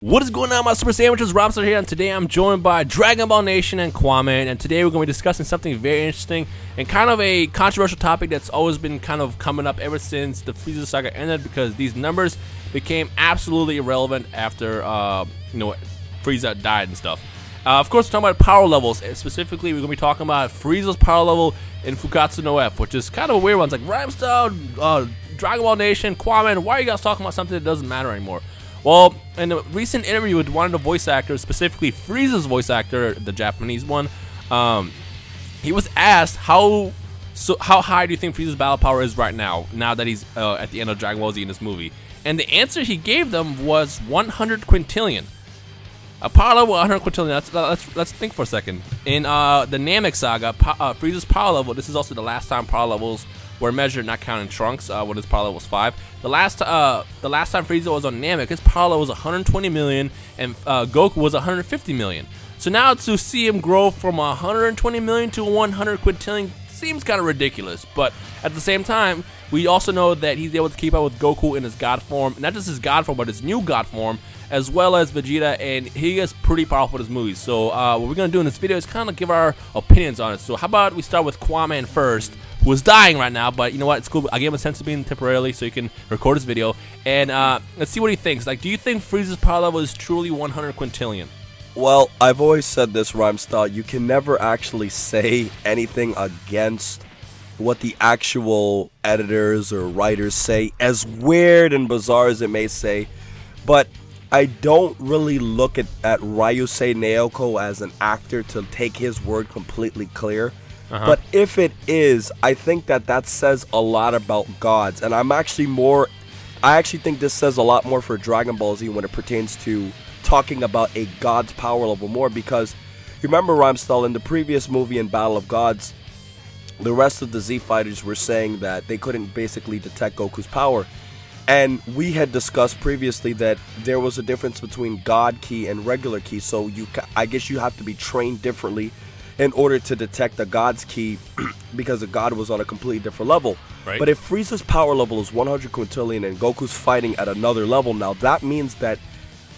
What is going on, my Super Sandwiches? Rhymestyle here, and today I'm joined by Dragon Ball Nation and Kwame, and today we're going to be discussing something very interesting and kind of a controversial topic that's always been kind of coming up ever since the Frieza saga ended, because these numbers became absolutely irrelevant after, Frieza died and stuff. Of course, we're talking about power levels, and specifically we're going to be talking about Frieza's power level in Fukkatsu no F, which is kind of a weird one. It's like, Rhymestyle, Dragon Ball Nation, Kwame, why are you guys talking about something that doesn't matter anymore? Well, in a recent interview with one of the voice actors, specifically Frieza's voice actor, the Japanese one, he was asked how high do you think Frieza's battle power is right now that he's at the end of Dragon Ball Z in this movie. And the answer he gave them was 100 quintillion. A power level 100 quintillion. Let's think for a second. In the Namek saga, Frieza's power level, this is also the last time power levels were measured, not counting Trunks, when his power level was 5. The last time Frieza was on Namek, his power level was 120 million, and Goku was 150 million. So now to see him grow from 120 million to 100 quintillion seems kind of ridiculous. But at the same time, we also know that he's able to keep up with Goku in his God form, not just his God form, but his new God form, as well as Vegeta, and he is pretty powerful in this movie. So what we're going to do in this video is kind of give our opinions on it. So how about we start with Kwame first, who is dying right now, but you know what, it's cool. I gave him a sense of being temporarily so he can record his video, and let's see what he thinks. Like, do you think Frieza's power level is truly 100 quintillion? Well, I've always said this, Rhymestyle, you can never actually say anything against what the actual editors or writers say, as weird and bizarre as it may say, but I don't really look at Ryusei Naoko as an actor to take his word completely clear. But if it is, I think that says a lot about gods, and I actually think this says a lot more for Dragon Ball Z when it pertains to talking about a god's power level more, because you remember, Rhymestyle, in the previous movie in Battle of Gods, the rest of the Z fighters were saying that they couldn't basically detect Goku's power, and we had discussed previously that there was a difference between God Ki and regular Ki, so I guess you have to be trained differently in order to detect the God's Ki, because the God was on a completely different level. Right. But if Frieza's power level is 100 quintillion and Goku's fighting at another level now, that means that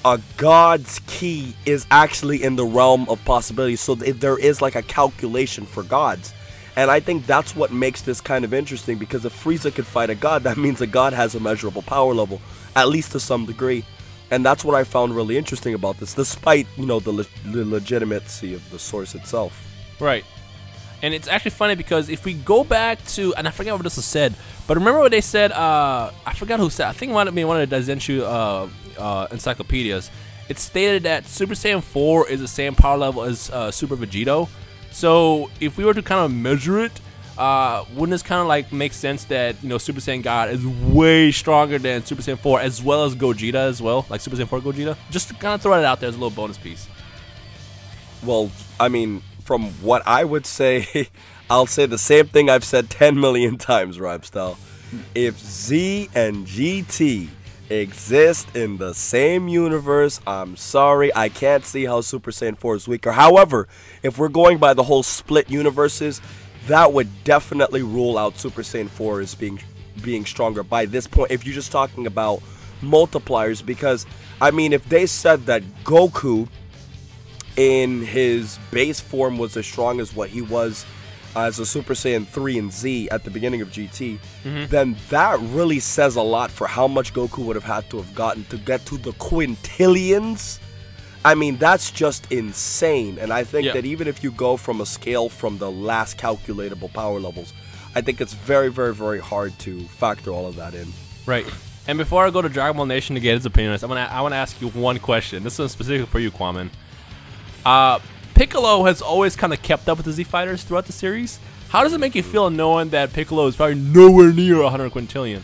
a God's Ki is actually in the realm of possibility. So there is like a calculation for gods. And I think that's what makes this kind of interesting, because if Frieza could fight a god, that means a god has a measurable power level, at least to some degree. And that's what I found really interesting about this, despite, the legitimacy of the source itself. Right. And it's actually funny because if we go back to, and I forget what this was said, but remember what they said, I forgot who said, I think it might have been one of the Daizenshu encyclopedias. It stated that Super Saiyan 4 is the same power level as Super Vegito. So if we were to kind of measure it, wouldn't this kind of like make sense that, Super Saiyan God is way stronger than Super Saiyan 4, as well as Gogeta as well, like Super Saiyan 4 Gogeta? Just to kind of throw it out there as a little bonus piece. Well, I mean, from what I would say, I'll say the same thing I've said 10 million times, Rhymestyle. If Z and GT exist in the same universe, I'm sorry, I can't see how Super Saiyan 4 is weaker. However, if we're going by the whole split universes, that would definitely rule out Super Saiyan 4 as being stronger by this point, if you're just talking about multipliers. Because, I mean, if they said that Goku in his base form was as strong as what he was as a Super Saiyan 3 and Z at the beginning of GT, then that really says a lot for how much Goku would have had to have gotten to get to the quintillions. I mean, that's just insane. And I think that even if you go from a scale from the last calculatable power levels, I think it's very, very, very hard to factor all of that in. Right. And before I go to Dragon Ball Nation to get his opinion on this, I want to ask you one question. This is specific for you, Kwame. Piccolo has always kind of kept up with the Z Fighters throughout the series. How does it make you feel knowing that Piccolo is probably nowhere near 100 quintillion?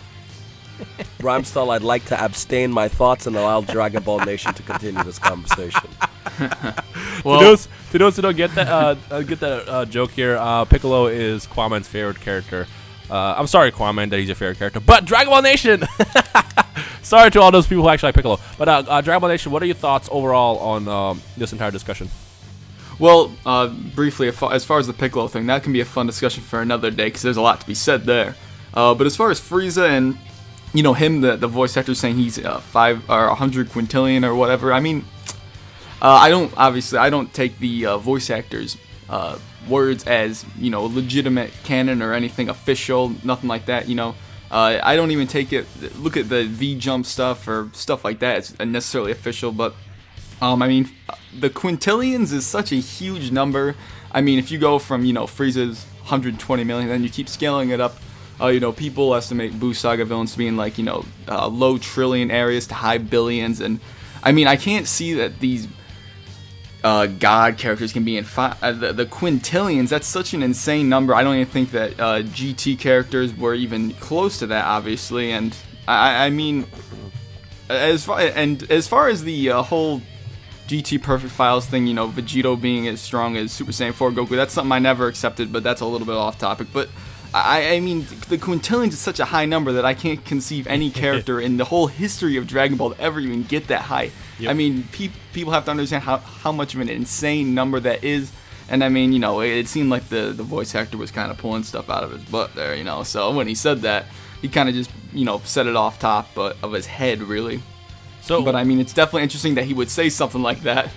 Rhymestyle, I'd like to abstain my thoughts and allow Dragon Ball Nation to continue this conversation. Well, to those who don't get that joke here, Piccolo is Kwame's favorite character. I'm sorry, Kwame, that he's your favorite character, but Dragon Ball Nation! Sorry to all those people who actually like Piccolo. But Dragon Ball Nation, what are your thoughts overall on this entire discussion? Well, briefly, as far as the Piccolo thing, that can be a fun discussion for another day, because there's a lot to be said there. But as far as Frieza and you know, him, the voice actor, saying he's 5 or 100 quintillion or whatever. I mean, I don't take the voice actor's words as, you know, legitimate canon or anything official, nothing like that. You know, I don't even look at the V jump stuff or stuff like that. It's necessarily official, but I mean, the quintillions is such a huge number. I mean, if you go from, you know, Frieza's 120 million, then you keep scaling it up. You know, people estimate Buu Saga villains to be in, like, you know, low trillion areas to high billions, and I mean, I can't see that these god characters can be in the quintillions. That's such an insane number. I don't even think that GT characters were even close to that, obviously. And I mean, as far as the whole GT Perfect Files thing, you know, Vegito being as strong as Super Saiyan 4 Goku, that's something I never accepted, but that's a little bit off topic. But I mean, the quintillions is such a high number that I can't conceive any character in the whole history of Dragon Ball to ever even get that high. Yep. I mean, people have to understand how much of an insane number that is. And I mean, you know, it seemed like the voice actor was kind of pulling stuff out of his butt there, you know. So when he said that, he kind of just, you know, said it off top of his head, really. So, but I mean, it's definitely interesting that he would say something like that.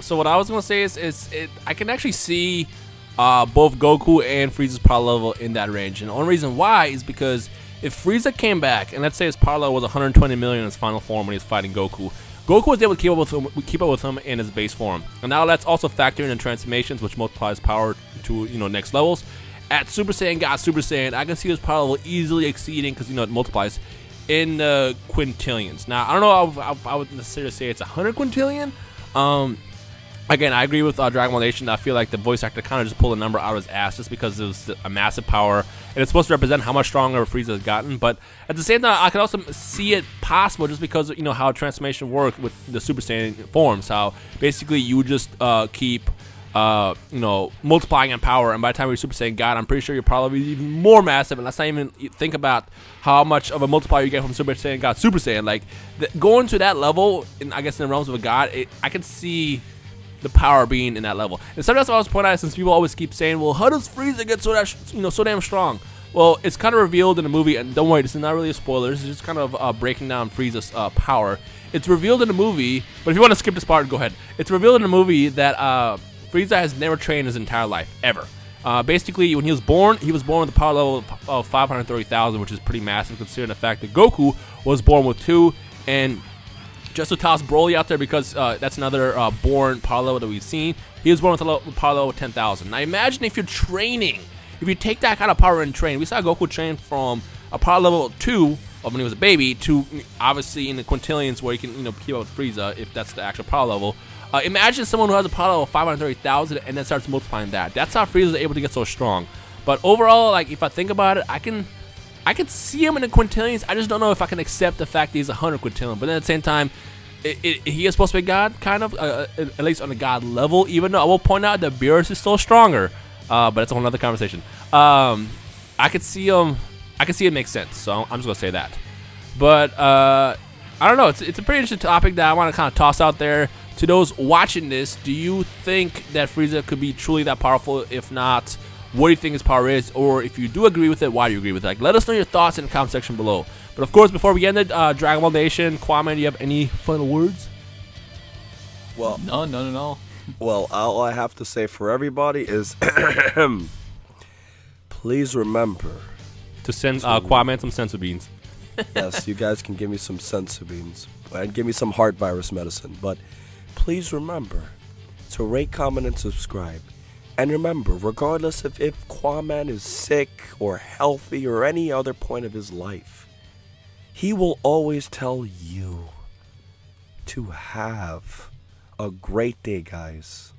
So what I was gonna say is I can actually see both Goku and Frieza's power level in that range, and the only reason why is because if Frieza came back and let's say his power level was 120 million in his final form when he was fighting Goku, Goku was able to keep up with him in his base form, and now let's also factor in transformations, which multiplies power to, you know, next levels. At Super Saiyan God Super Saiyan, I can see his power level easily exceeding, because, you know, it multiplies, in quintillions. Now I don't know if I would necessarily say it's 100 quintillion. Again, I agree with Dragon Ball Nation. I feel like the voice actor kind of just pulled a number out of his ass just because it was a massive power, and it's supposed to represent how much stronger Frieza has gotten. But at the same time, I can also see it possible just because, you know, how transformation works with the Super Saiyan forms. How basically you just keep, you know, multiplying in power, and by the time you're Super Saiyan God, I'm pretty sure you're probably even more massive. And let's not even think about how much of a multiplier you get from Super Saiyan God Super Saiyan. Like going to that level, I guess in the realms of a god, I can see the power being in that level. And sometimes what I was pointing out, since people always keep saying, well, how does Frieza get so damn strong? Well, it's kind of revealed in the movie, and don't worry, this is not really a spoiler. This is just kind of breaking down Frieza's power. It's revealed in the movie, but if you want to skip this part, go ahead. It's revealed in the movie that Frieza has never trained his entire life, ever. Basically, when he was born with a power level of 530,000, which is pretty massive considering the fact that Goku was born with 2, and just to toss Broly out there because that's another born power level that we've seen. He was born with a power level of 10,000. Now imagine if you're training, if you take that kind of power and train. We saw Goku train from a power level 2 when he was a baby to obviously in the quintillions where you can, you know, keep up with Frieza if that's the actual power level. Imagine someone who has a power level of 530,000 and then starts multiplying that. That's how Frieza is able to get so strong. But overall, like, if I think about it, I can see him in the quintillions. I just don't know if I can accept the fact that he's 100 quintillion. But then at the same time, he is supposed to be a god, kind of, at least on the god level. Even though I will point out that Beerus is still stronger, but it's a whole other conversation. I could see him. I can see it makes sense. So I'm just gonna say that. But I don't know. It's a pretty interesting topic that I want to kind of toss out there to those watching this. Do you think that Frieza could be truly that powerful? If not, what do you think his power is? Or if you do agree with it, why do you agree with it? Like, let us know your thoughts in the comment section below. But of course, before we end it, Dragon Ball Nation, Kwame, do you have any final words? Well, none at all. Well, all I have to say for everybody is, please remember to send Kwame some senzu beans. Yes, you guys can give me some senzu beans and give me some heart virus medicine. But please remember to rate, comment, and subscribe. And remember, regardless of if Kwame is sick or healthy or any other point of his life, he will always tell you to have a great day, guys.